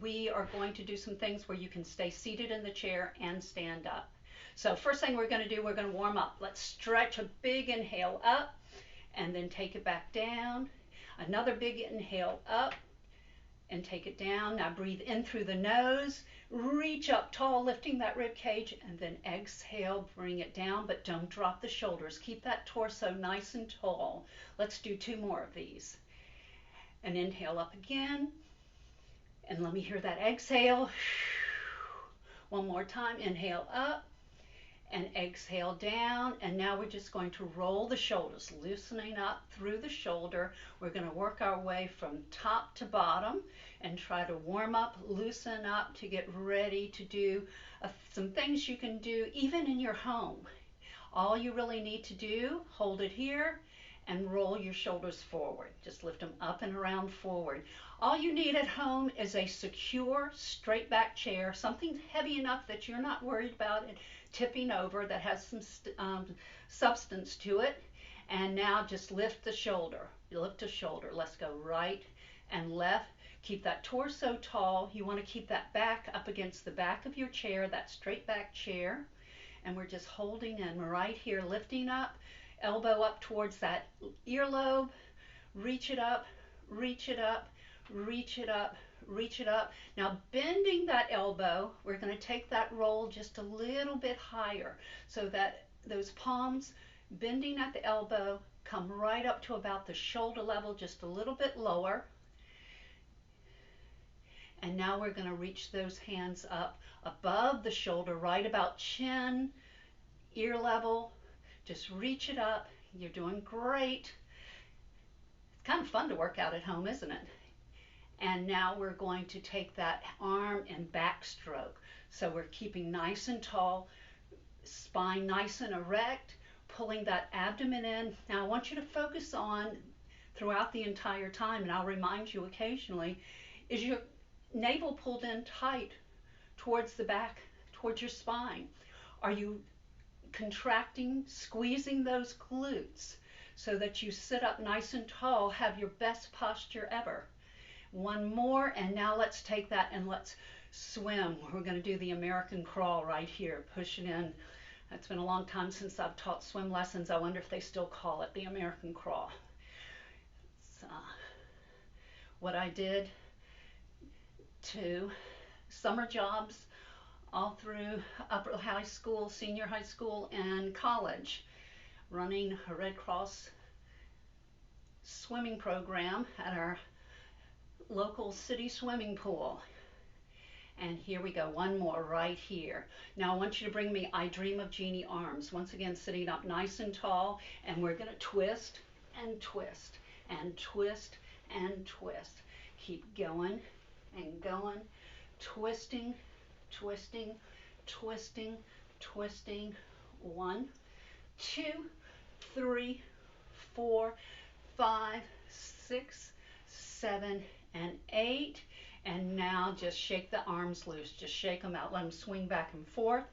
We are going to do some things where you can stay seated in the chair and stand up. So first thing we're going to do, we're going to warm up. Let's stretch a big inhale up and then take it back down. Another big inhale up and take it down. Now breathe in through the nose, reach up tall, lifting that rib cage, and then exhale, bring it down, but don't drop the shoulders. Keep that torso nice and tall. Let's do 2 more of these. And inhale up again. And let me hear that exhale. One more time, inhale up and exhale down. And now we're just going to roll the shoulders, loosening up through the shoulder. We're going to work our way from top to bottom and try to warm up, loosen up to get ready to do some things you can do even in your home. All you really need to do, hold it here and roll your shoulders forward. Just lift them up and around forward. All you need at home is a secure, straight back chair, something heavy enough that you're not worried about it tipping over, that has some substance to it. And now just lift the shoulder. Lift the shoulder. Let's go right and left. Keep that torso tall. You want to keep that back up against the back of your chair, that straight back chair. And we're just holding in right here, lifting up, elbow up towards that earlobe. Reach it up, reach it up, reach it up, reach it up. Now bending that elbow, we're going to take that roll just a little bit higher so that those palms bending at the elbow come right up to about the shoulder level, just a little bit lower. And now we're going to reach those hands up above the shoulder, right about chin, ear level. Just reach it up. You're doing great. It's kind of fun to work out at home, isn't it? And now we're going to take that arm and back stroke. So we're keeping nice and tall, spine nice and erect, pulling that abdomen in. Now I want you to focus on, throughout the entire time, and I'll remind you occasionally, is your navel pulled in tight towards the back, towards your spine? Are you contracting, squeezing those glutes so that you sit up nice and tall, have your best posture ever? One more, and now let's take that and let's swim. We're going to do the American crawl right here. Push it in. It's been a long time since I've taught swim lessons. I wonder if they still call it the American crawl. So, what I did to summer jobs all through upper high school, senior high school, and college, running a Red Cross swimming program at our local city swimming pool. And here we go, one more right here. Now I want you to bring me I Dream of Jeannie arms. Once again, sitting up nice and tall, and we're going to twist and twist and twist and twist. Keep going and going, twisting, twisting, twisting, twisting. 1, 2, 3, 4, 5, 6, 7, and 8. And now just shake the arms loose. Just shake them out. Let them swing back and forth.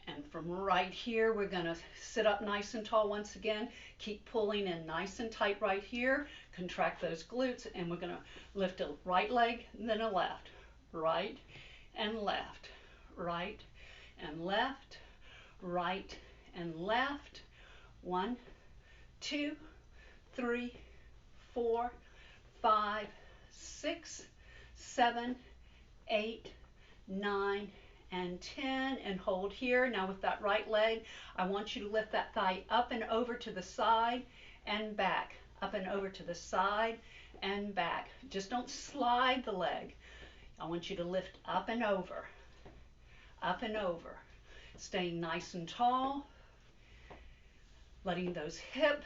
And from right here, we're going to sit up nice and tall once again. Keep pulling in nice and tight right here. Contract those glutes. And we're going to lift a right leg and then a left. Right and left. Right and left. Right and left. 1, 2, 3, 4, 5, 6, 7, 8, 9, and 10, and hold here. Now with that right leg, I want you to lift that thigh up and over to the side and back, up and over to the side and back. Just don't slide the leg. I want you to lift up and over, staying nice and tall, letting those hip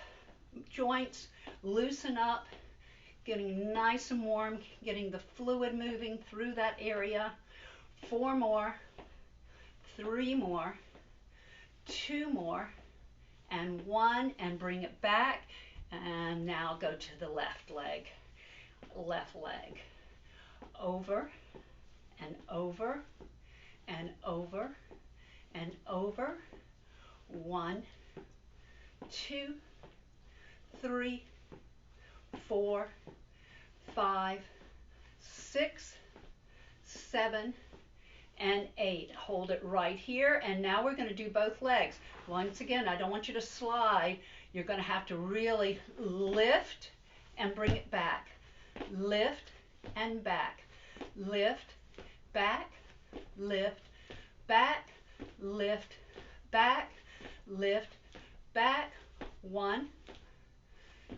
joints loosen up, getting nice and warm, getting the fluid moving through that area. 4 more, 3 more, 2 more, and 1, and bring it back. And now go to the left leg, over and over and over and over. 1, 2, 3, 4, 5, 6, 7, and 8. Hold it right here, and now we're going to do both legs. Once again, I don't want you to slide. You're going to have to really lift and bring it back. Lift and back. Lift, back, lift, back, lift, back, lift, back. 1,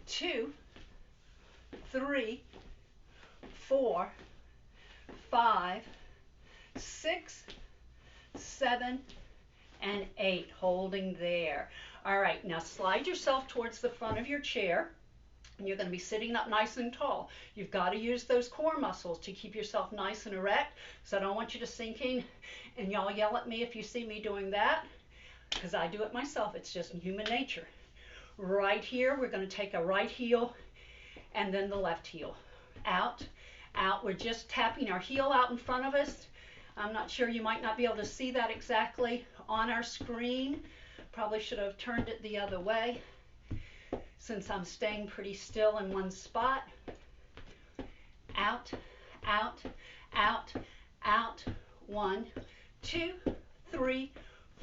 2, 3, 4, 5, 6, 7, and 8. Holding there. All right, now slide yourself towards the front of your chair. And you're going to be sitting up nice and tall. You've got to use those core muscles to keep yourself nice and erect. So I don't want you to sink in, and y'all yell at me if you see me doing that, because I do it myself. It's just human nature. Right here, we're going to take a right heel and then the left heel. Out, out. We're just tapping our heel out in front of us. I'm not sure, you might not be able to see that exactly on our screen. Probably should have turned it the other way, since I'm staying pretty still in one spot. Out, out, out, out. 1, 2, 3,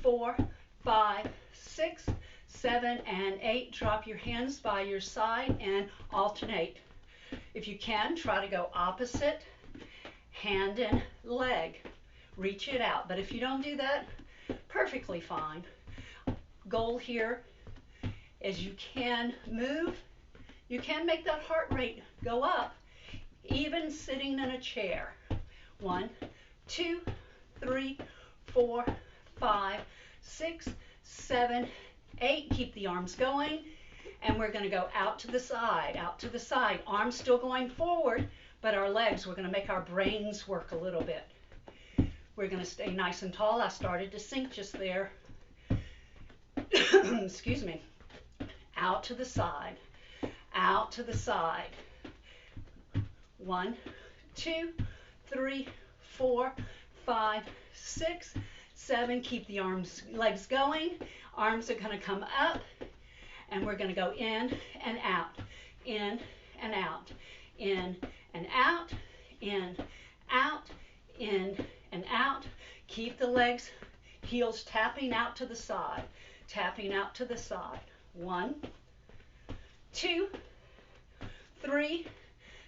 4, 5, 6, 7, and 8. Drop your hands by your side and alternate. If you can, try to go opposite hand and leg. Reach it out. But if you don't do that, perfectly fine. Goal here is you can move. You can make that heart rate go up, even sitting in a chair. 1, 2, 3, 4, 5, 6, 7, 8. Keep the arms going. And we're going to go out to the side, out to the side. Arms still going forward, but our legs, we're going to make our brains work a little bit. We're going to stay nice and tall. I started to sink just there. Excuse me. Out to the side, out to the side. 1, 2, 3, 4, 5, 6, 7. Keep the legs going. Arms are going to come up, and we're going to go in and out, in and out, in and out, in, out, in and out. Keep the legs, heels tapping out to the side, tapping out to the side. 1, 2, 3.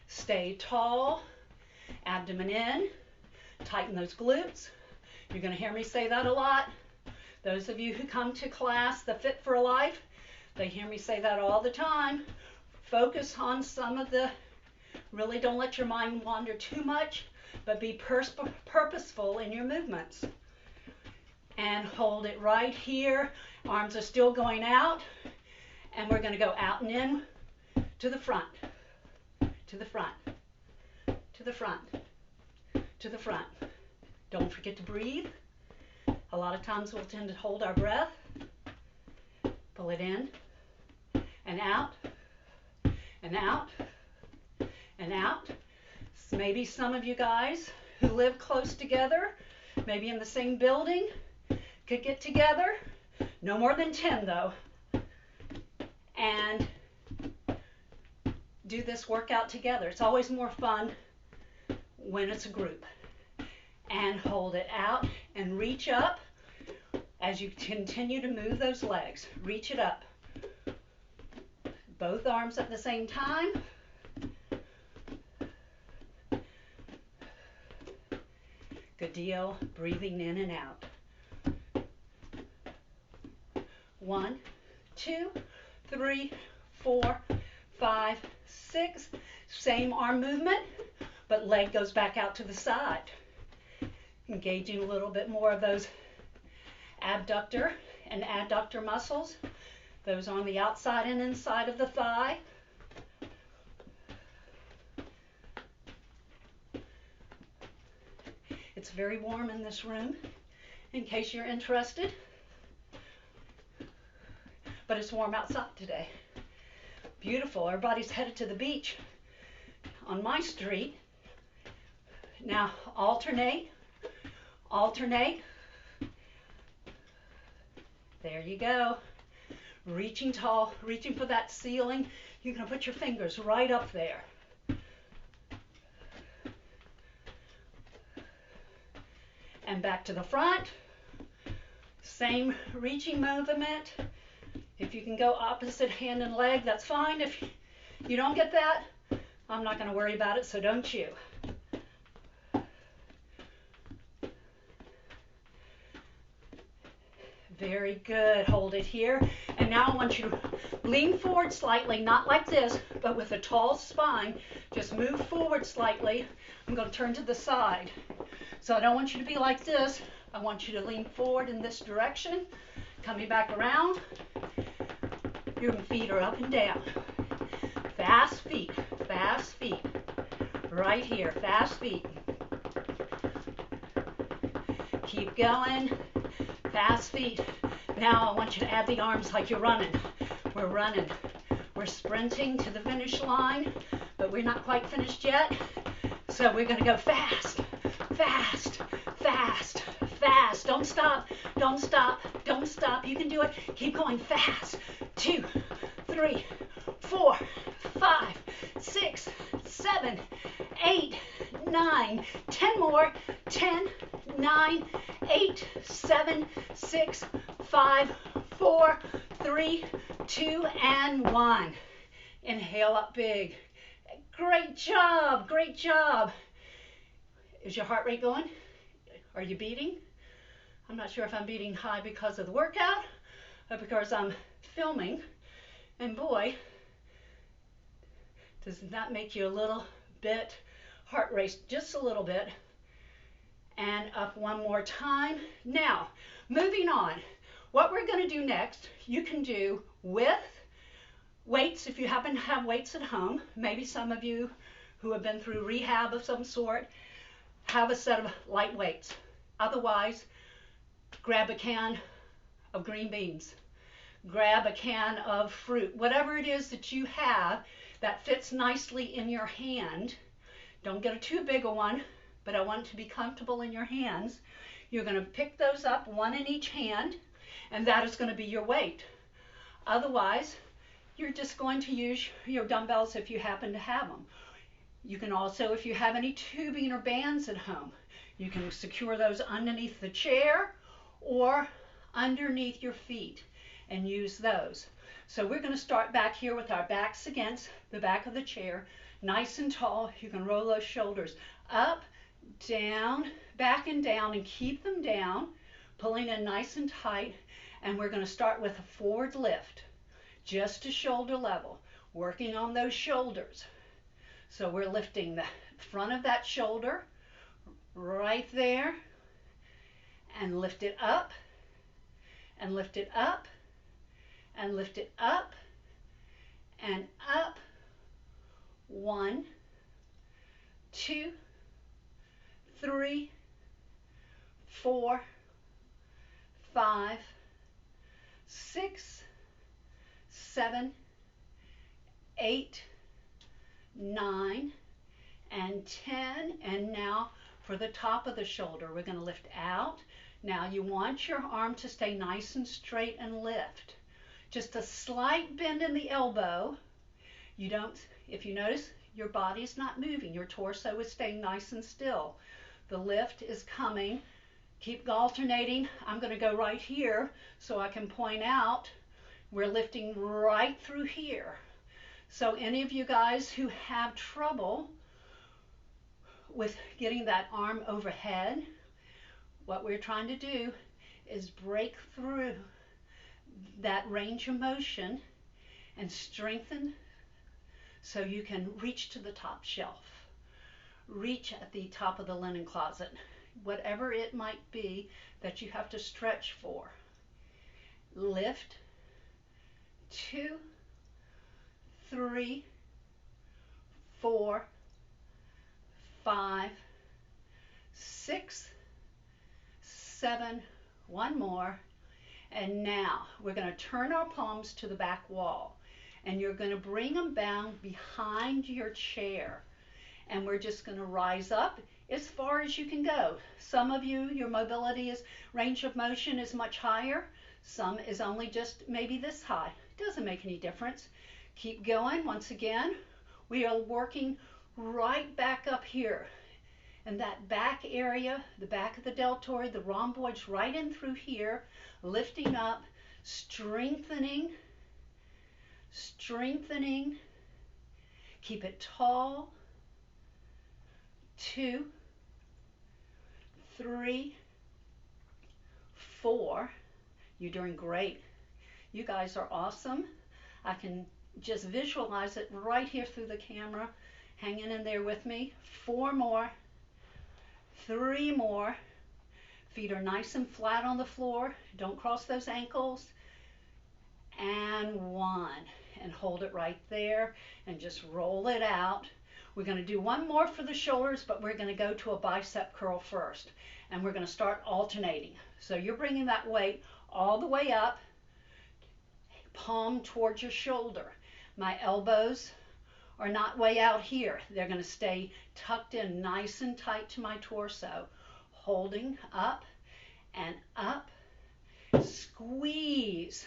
Stay tall, abdomen in, tighten those glutes. You're going to hear me say that a lot. Those of you who come to class, the Fit for Life, they hear me say that all the time. Focus on some of the, really don't let your mind wander too much, but be purposeful in your movements. And hold it right here. Arms are still going out. And we're going to go out and in to the front, to the front, to the front, to the front. Don't forget to breathe. A lot of times we'll tend to hold our breath. Pull it in and out and out and out. So maybe some of you guys who live close together, maybe in the same building, could get together. No more than 10 though. And do this workout together. It's always more fun when it's a group. And hold it out and reach up as you continue to move those legs. Reach it up. Both arms at the same time. Good deal. Breathing in and out. 1, 2, 3, 4, 5, 6. Same arm movement, but leg goes back out to the side. Engaging a little bit more of those abductor and adductor muscles. Those on the outside and inside of the thigh. It's very warm in this room, in case you're interested. But it's warm outside today. Beautiful. Everybody's headed to the beach on my street. Now alternate, alternate. There you go. Reaching tall, reaching for that ceiling. You're going to put your fingers right up there. and back to the front. Same reaching movement. If you can go opposite hand and leg, that's fine. If you don't get that, I'm not going to worry about it, so don't you. Very good. Hold it here. And now I want you to lean forward slightly, not like this, but with a tall spine. Just move forward slightly. I'm going to turn to the side. So I don't want you to be like this. I want you to lean forward in this direction. Coming back around. Your feet are up and down. Fast feet. Fast feet. Right here. Fast feet. Keep going. Fast feet. Now I want you to add the arms like you're running. We're running. We're sprinting to the finish line, but we're not quite finished yet. So we're going to go fast, fast, fast, fast. Don't stop. Don't stop. Don't stop. You can do it. Keep going fast. 2, 3, 4, 5, 6, 7, 8, 9, 10 more. 10, 9, 8, 7, 6, 5, 4, 3, 2, and 1. Inhale up big. Great job. Great job. Is your heart rate going? Are you beating? I'm not sure if I'm beating high because of the workout or because I'm filming. And boy, does that make you a little bit heart race, just a little bit. And up one more time. Now, moving on. What we're going to do next, you can do with weights if you happen to have weights at home. Maybe some of you who have been through rehab of some sort have a set of light weights. Otherwise, grab a can of green beans. Grab a can of fruit. Whatever it is that you have that fits nicely in your hand. Don't get a too big a one, but I want it to be comfortable in your hands. You're going to pick those up, one in each hand, and that is going to be your weight. Otherwise, you're just going to use your dumbbells if you happen to have them. You can also, if you have any tubing or bands at home, you can secure those underneath the chair or underneath your feet and use those. So we're going to start back here with our backs against the back of the chair, nice and tall. You can roll those shoulders up, down, back and down, and keep them down, pulling in nice and tight. And we're going to start with a forward lift, just to shoulder level, working on those shoulders. So we're lifting the front of that shoulder right there, and lift it up, and lift it up, and lift it up, and up. 1, 2, 3, 4, 5, 6, 7, 8, 9, and 10. And now for the top of the shoulder, we're going to lift out. Now you want your arm to stay nice and straight and lift. Just a slight bend in the elbow. You don't, if you notice, your body's not moving. Your torso is staying nice and still. The lift is coming. Keep alternating. I'm going to go right here so I can point out we're lifting right through here. So any of you guys who have trouble with getting that arm overhead, what we're trying to do is break through that range of motion and strengthen so you can reach to the top shelf, reach at the top of the linen closet, whatever it might be that you have to stretch for. Lift, 2, 3, 4, 5, 6, 7, one more. And now we're going to turn our palms to the back wall, and you're going to bring them down behind your chair, and we're just going to rise up as far as you can go. Some of you, your mobility is, range of motion is much higher. Some is only just maybe this high. It doesn't make any difference. Keep going. Once again, we are working right back up here. And that back area, the back of the deltoid, the rhomboids right in through here, lifting up, strengthening, strengthening. Keep it tall. 2, 3, 4. You're doing great. You guys are awesome. I can just visualize it right here through the camera. Hanging in there with me. 4 more. 3 more. Feet are nice and flat on the floor. Don't cross those ankles. And 1. And hold it right there and just roll it out. We're going to do one more for the shoulders, but we're going to go to a bicep curl first. And we're going to start alternating. So you're bringing that weight all the way up, palm towards your shoulder. My elbows are not way out here. They're going to stay tucked in nice and tight to my torso. Holding up and up. Squeeze,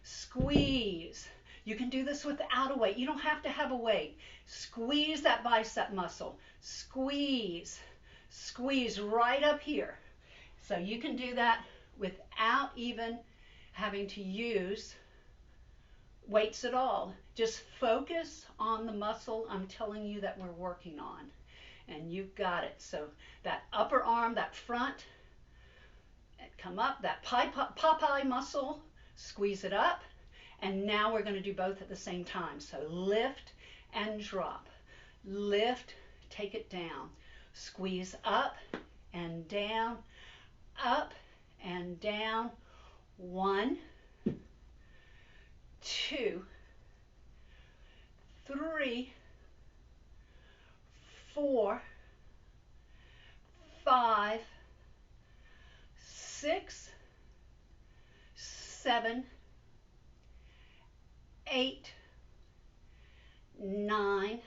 squeeze. You can do this without a weight. You don't have to have a weight. Squeeze that bicep muscle. Squeeze, squeeze right up here. So you can do that without even having to use weights at all. Just focus on the muscle I'm telling you that we're working on. And you've got it. So that upper arm, that front, come up, that Popeye muscle, squeeze it up. And now we're going to do both at the same time. So lift and drop. Lift, take it down. Squeeze up and down, up and down. 1, 2, 3, 4, 5, 6, 7, 8, 9,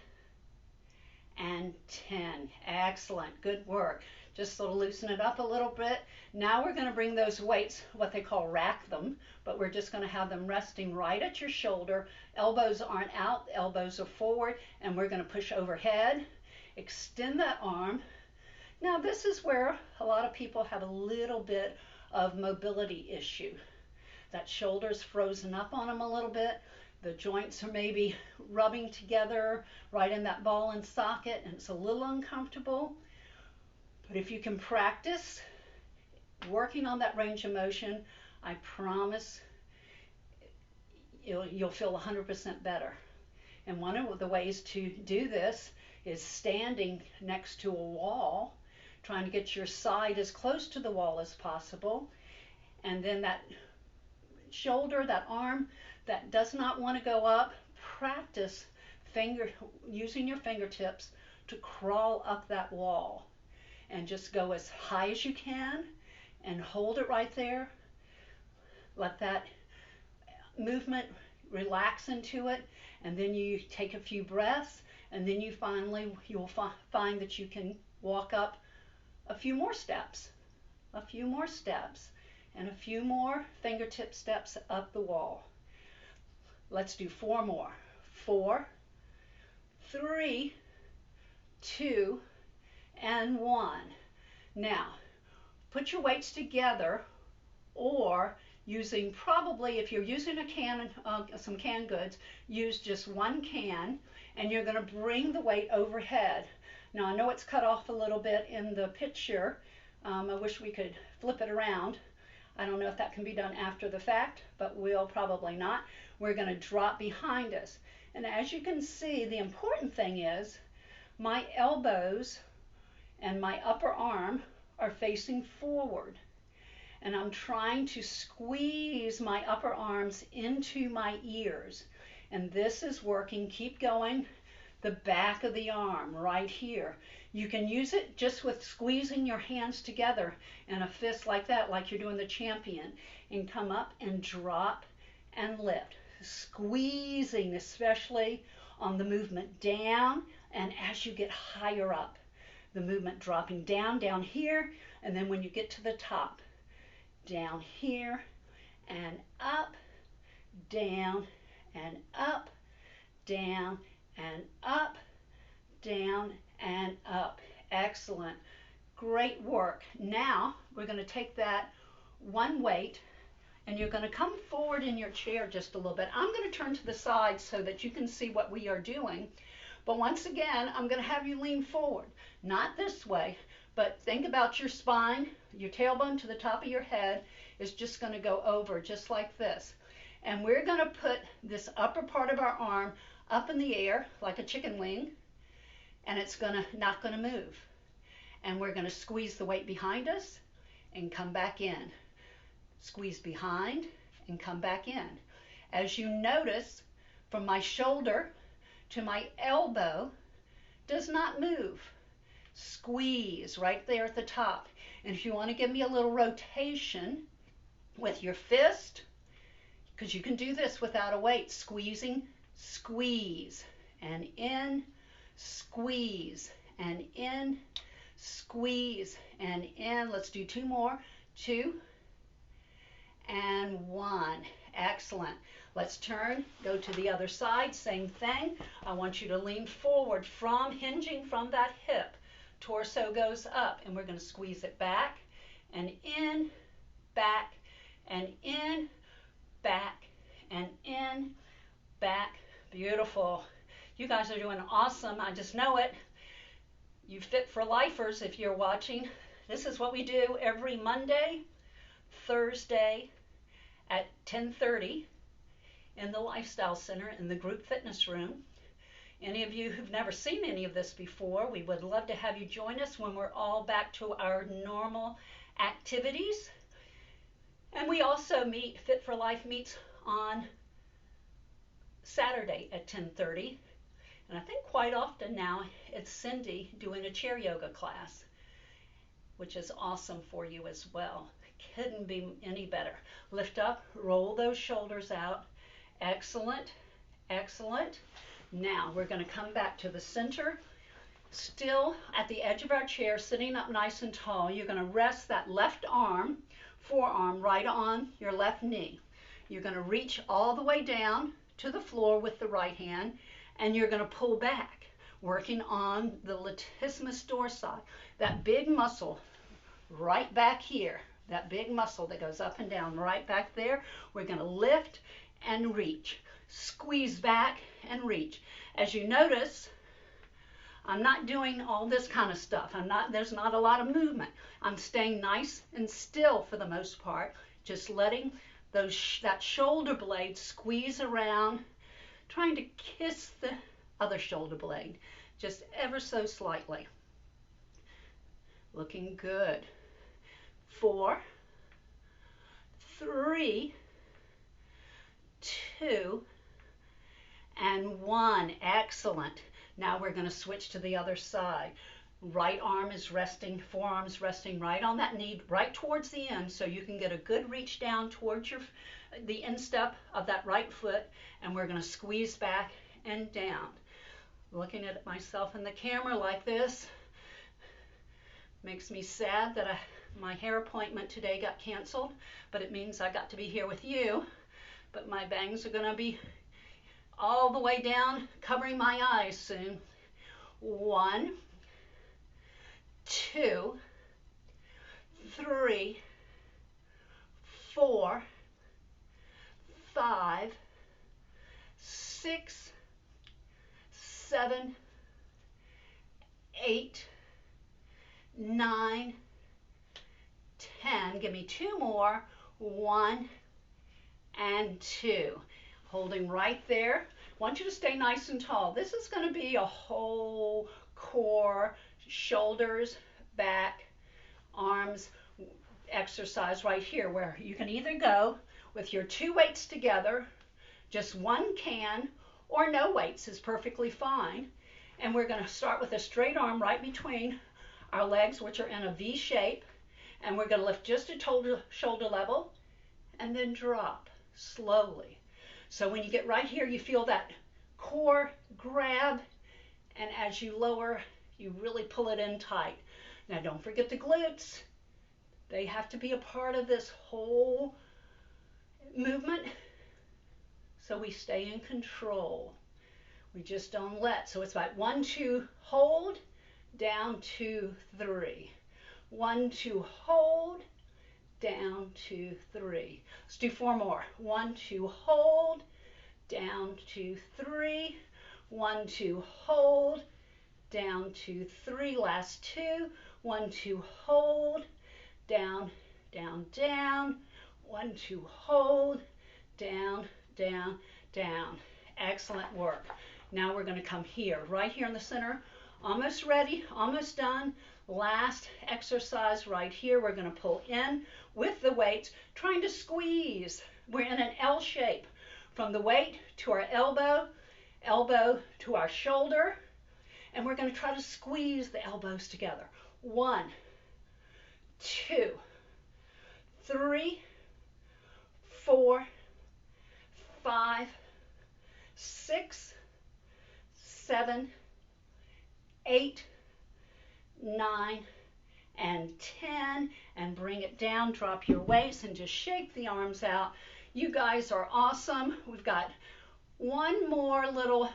and 10. Excellent. Good work. Just sort of loosen it up a little bit. Now we're going to bring those weights, what they call rack them, but we're just going to have them resting right at your shoulder. Elbows aren't out, elbows are forward, and we're going to push overhead. Extend that arm. Now this is where a lot of people have a little bit of mobility issue. That shoulder's frozen up on them a little bit. The joints are maybe rubbing together right in that ball and socket, and it's a little uncomfortable. But if you can practice working on that range of motion, I promise you'll feel 100% better. And one of the ways to do this is standing next to a wall, trying to get your side as close to the wall as possible. And then that shoulder, that arm that does not want to go up, practice using your fingertips to crawl up that wall. And just go as high as you can and hold it right there. Let that movement relax into it, and then you take a few breaths, and then you'll find that you can walk up a few more steps, and a few more fingertip steps up the wall. Let's do 4 more. 4, 3, 2, and 1. Now, put your weights together, or using, probably if you're using a can, some canned goods, use just 1 can, and you're going to bring the weight overhead. Now I know it's cut off a little bit in the picture. I wish we could flip it around. I don't know if that can be done after the fact, but we'll probably not. We're going to drop behind us. And as you can see, the important thing is my elbows and my upper arm are facing forward. And I'm trying to squeeze my upper arms into my ears. And this is working. Keep going. The back of the arm right here. You can use it just with squeezing your hands together in a fist like that, like you're doing the champion. And come up and drop and lift. Squeezing, especially on the movement down, and as you get higher up, the movement dropping down here, and then when you get to the top, down here and up, down and up, down and up, down and up. Excellent. Great work. Now we're going to take that one weight and you're going to come forward in your chair just a little bit. I'm going to turn to the side so that you can see what we are doing. But once again, I'm going to have you lean forward. Not this way, but think about your spine. Your tailbone to the top of your head is just going to go over just like this. And we're going to put this upper part of our arm up in the air like a chicken wing, and it's not going to move. And we're going to squeeze the weight behind us and come back in. Squeeze behind and come back in. As you notice, from my shoulder to my elbow does not move. Squeeze right there at the top. And if you want to give me a little rotation with your fist, because you can do this without a weight, squeezing, squeeze, and in, squeeze, and in, squeeze, and in. Let's do two more. 2 and 1. Excellent. Let's turn, go to the other side, same thing. I want you to lean forward hinging from that hip. Torso goes up, and we're going to squeeze it back, and in, back, and in, back, and in, back. Beautiful. You guys are doing awesome. I just know it. You Fit for Lifers, if you're watching. This is what we do every Monday, Thursday at 10:30 in the Lifestyle Center in the group fitness room. Any of you who've never seen any of this before, we would love to have you join us when we're all back to our normal activities. And we also meet, Fit for Life meets on Saturday at 10:30. And I think quite often now it's Cindy doing a chair yoga class, which is awesome for you as well. Couldn't be any better. Lift up, roll those shoulders out. Excellent, excellent. Now we're going to come back to the center. Still at the edge of our chair, sitting up nice and tall. You're going to rest that left arm, forearm, right on your left knee. You're going to reach all the way down to the floor with the right hand, and you're going to pull back, working on the latissimus dorsi, that big muscle right back here, that big muscle that goes up and down right back there. We're going to lift and reach, squeeze back and reach. As you notice, I'm not doing all this kind of stuff. There's not a lot of movement. I'm staying nice and still for the most part, just letting that shoulder blade squeeze around, trying to kiss the other shoulder blade, just ever so slightly. Looking good. 4, 3, 2, and 1. Excellent. Now we're going to switch to the other side. Right arm is resting, forearm's resting right on that knee, right towards the end, so you can get a good reach down towards the instep of that right foot, and we're going to squeeze back and down. Looking at myself in the camera like this makes me sad that my hair appointment today got canceled, but it means I got to be here with you. But my bangs are going to be all the way down, covering my eyes soon. 1, 2, 3, 4, 5, 6, 7, 8, 9, 10. Give me 2 more. 1 and 2. Holding right there. I want you to stay nice and tall. This is going to be a whole core, shoulders, back, arms exercise right here, where you can either go with your 2 weights together, just 1 can, or no weights is perfectly fine. And we're going to start with a straight arm right between our legs, which are in a V shape, and we're going to lift just to shoulder level and then drop slowly. So when you get right here, you feel that core grab, and as you lower, you really pull it in tight. Now don't forget the glutes. They have to be a part of this whole movement, so we stay in control. We just don't let. So it's about 1, 2, hold, down, 2, 3. 1, 2, hold, down, 2, 3. Let's do 4 more. 1, 2, hold, down, 2, 3. 1, 2, hold, down, 2, 3. Last 2. 1, 2, hold, down, down, down. 1, 2, hold, down, down, down. Excellent work. Now we're going to come here, right here in the center. Almost ready, almost done. Last exercise right here. We're going to pull in with the weights, trying to squeeze. We're in an L shape from the weight to our elbow, elbow to our shoulder, and we're going to try to squeeze the elbows together. 1, 2, 3, 4, 5, 6, 7, 8, 9, and 10, and bring it down. Drop your weights and just shake the arms out. You guys are awesome. We've got one more little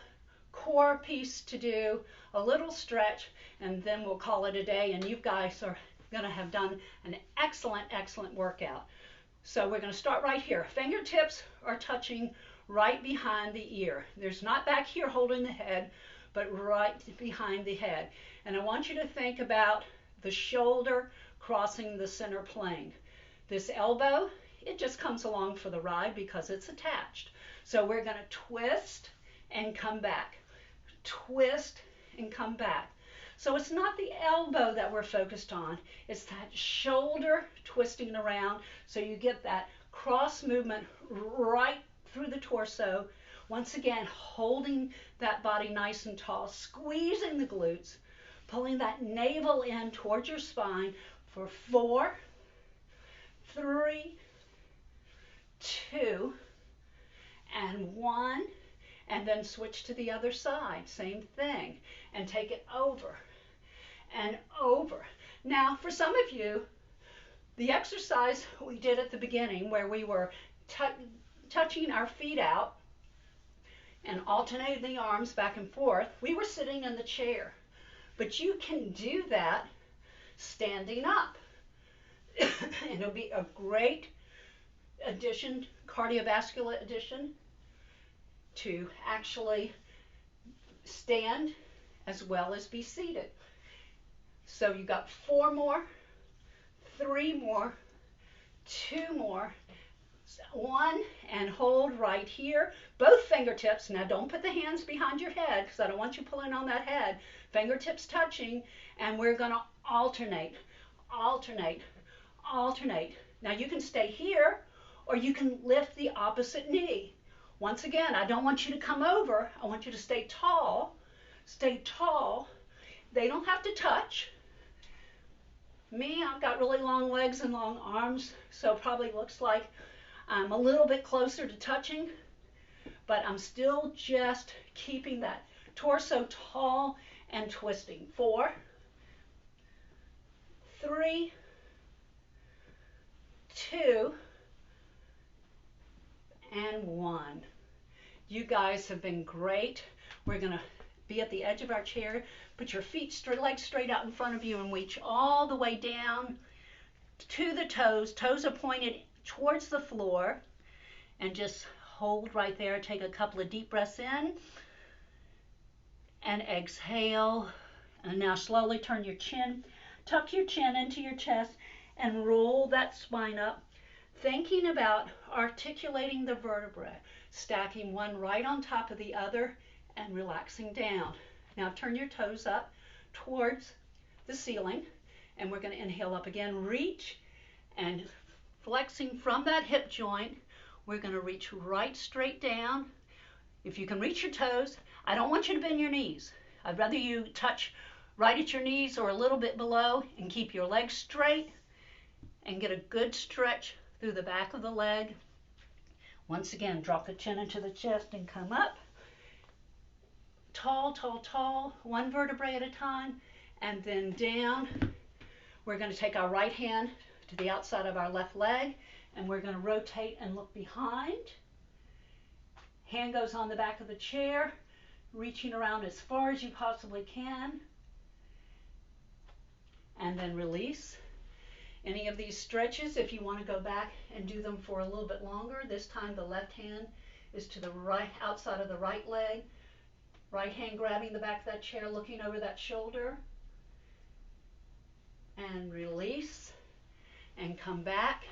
core piece to do, a little stretch, and then we'll call it a day, and you guys are going to have done an excellent, excellent workout. So we're going to start right here. Fingertips are touching right behind the ear. There's not back here holding the head, but right behind the head. And I want you to think about the shoulder crossing the center plane. This elbow, it just comes along for the ride because it's attached. So we're going to twist and come back. Twist and come back. So it's not the elbow that we're focused on, it's that shoulder twisting around so you get that cross movement right through the torso. Once again, holding that body nice and tall, squeezing the glutes, pulling that navel in towards your spine for 4, 3, 2, and 1, and then switch to the other side. Same thing, and take it over and over. Now, for some of you, the exercise we did at the beginning where we were touching our feet out and alternating the arms back and forth, we were sitting in the chair. But you can do that standing up. And it'll be a great addition, cardiovascular addition, to actually stand as well as be seated. So you got 4 more, 3 more, 2 more, 1, and hold right here. Both fingertips. Now don't put the hands behind your head because I don't want you pulling on that head. Fingertips touching, and we're going to alternate, alternate, alternate. Now you can stay here or you can lift the opposite knee. Once again, I don't want you to come over. I want you to stay tall. Stay tall. They don't have to touch. Me, I've got really long legs and long arms, so it probably looks like I'm a little bit closer to touching, but I'm still just keeping that torso tall and twisting. 4, 3, 2, and 1. You guys have been great. We're going to be at the edge of our chair. Put your feet legs straight out in front of you and reach all the way down to the toes. Toes are pointed towards the floor, and just hold right there. Take a couple of deep breaths in and exhale. And now slowly turn your chin, tuck your chin into your chest, and roll that spine up, thinking about articulating the vertebrae, stacking one right on top of the other and relaxing down. Now turn your toes up towards the ceiling, and we're going to inhale up again. Reach, and flexing from that hip joint, we're going to reach right straight down. If you can reach your toes, I don't want you to bend your knees. I'd rather you touch right at your knees or a little bit below, and keep your legs straight and get a good stretch through the back of the leg. Once again, drop the chin into the chest and come up. Tall, tall, tall, one vertebrae at a time, and then down. We're going to take our right hand to the outside of our left leg, and we're going to rotate and look behind. Hand goes on the back of the chair, reaching around as far as you possibly can. and then release. Any of these stretches, if you want to go back and do them for a little bit longer, this time the left hand is to the right, outside of the right leg. Right hand grabbing the back of that chair, looking over that shoulder. And release. And come back.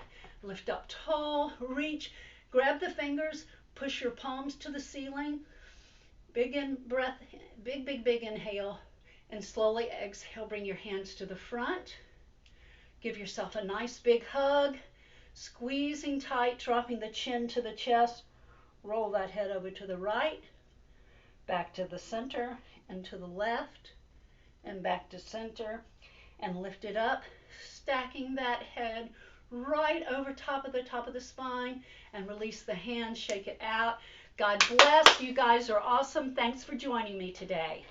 Lift up tall, reach, grab the fingers, push your palms to the ceiling. Big in breath, big inhale, and slowly exhale. Bring your hands to the front. Give yourself a nice big hug, squeezing tight, dropping the chin to the chest. Roll that head over to the right, back to the center, and to the left, and back to center, and lift it up, stacking that head right over top of the spine, and release the hands, shake it out. God bless. You guys are awesome. Thanks for joining me today.